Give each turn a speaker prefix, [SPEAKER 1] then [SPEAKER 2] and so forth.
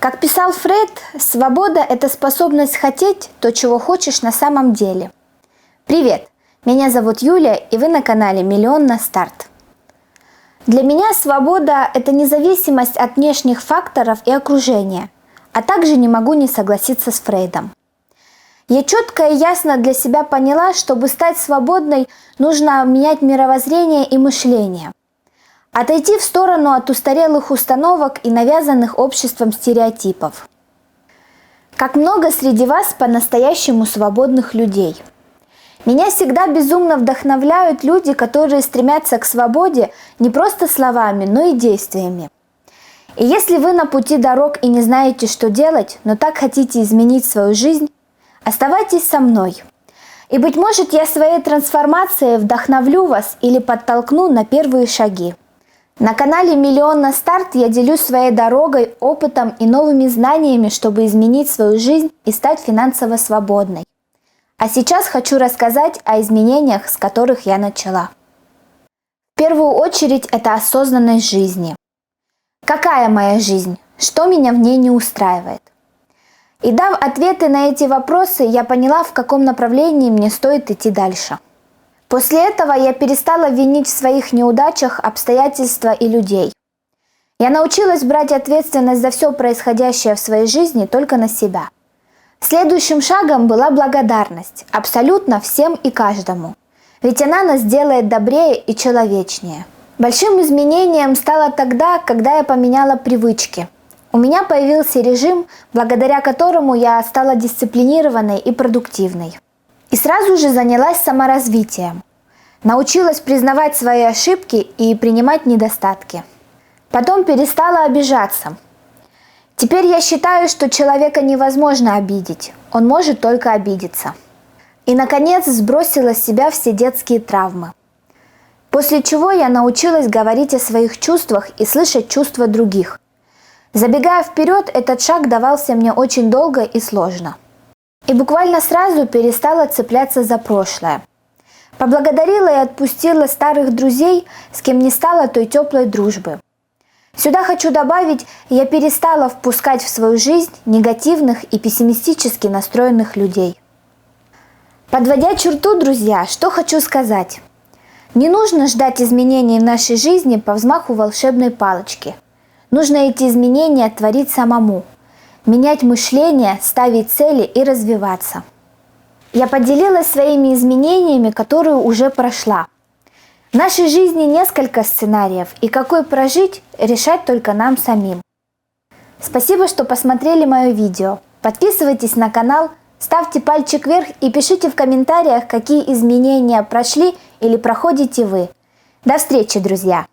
[SPEAKER 1] Как писал Фрейд, свобода – это способность хотеть то, чего хочешь на самом деле. Привет, меня зовут Юлия, и вы на канале «Миллион на старт». Для меня свобода – это независимость от внешних факторов и окружения, а также не могу не согласиться с Фрейдом. Я четко и ясно для себя поняла, чтобы стать свободной, нужно менять мировоззрение и мышление. Отойти в сторону от устарелых установок и навязанных обществом стереотипов. Как много среди вас по-настоящему свободных людей. Меня всегда безумно вдохновляют люди, которые стремятся к свободе не просто словами, но и действиями. И если вы на пути дорог и не знаете, что делать, но так хотите изменить свою жизнь, оставайтесь со мной. И, быть может, я своей трансформацией вдохновлю вас или подтолкну на первые шаги. На канале «Миллион на старт» я делюсь своей дорогой, опытом и новыми знаниями, чтобы изменить свою жизнь и стать финансово свободной. А сейчас хочу рассказать о изменениях, с которых я начала. В первую очередь это осознанность жизни. Какая моя жизнь? Что меня в ней не устраивает? И дав ответы на эти вопросы, я поняла, в каком направлении мне стоит идти дальше. После этого я перестала винить в своих неудачах обстоятельства и людей. Я научилась брать ответственность за все происходящее в своей жизни только на себя. Следующим шагом была благодарность абсолютно всем и каждому, ведь она нас делает добрее и человечнее. Большим изменением стало тогда, когда я поменяла привычки. У меня появился режим, благодаря которому я стала дисциплинированной и продуктивной. И сразу же занялась саморазвитием. Научилась признавать свои ошибки и принимать недостатки. Потом перестала обижаться. Теперь я считаю, что человека невозможно обидеть, он может только обидеться. И, наконец, сбросила с себя все детские травмы. После чего я научилась говорить о своих чувствах и слышать чувства других. Забегая вперед, этот шаг давался мне очень долго и сложно. И буквально сразу перестала цепляться за прошлое. Поблагодарила и отпустила старых друзей, с кем не стало той теплой дружбы. Сюда хочу добавить, я перестала впускать в свою жизнь негативных и пессимистически настроенных людей. Подводя черту, друзья, что хочу сказать. Не нужно ждать изменений в нашей жизни по взмаху волшебной палочки. Нужно эти изменения творить самому. Менять мышление, ставить цели и развиваться. Я поделилась своими изменениями, которые уже прошла. В нашей жизни несколько сценариев, и какой прожить, решать только нам самим. Спасибо, что посмотрели мое видео. Подписывайтесь на канал, ставьте пальчик вверх и пишите в комментариях, какие изменения прошли или проходите вы. До встречи, друзья!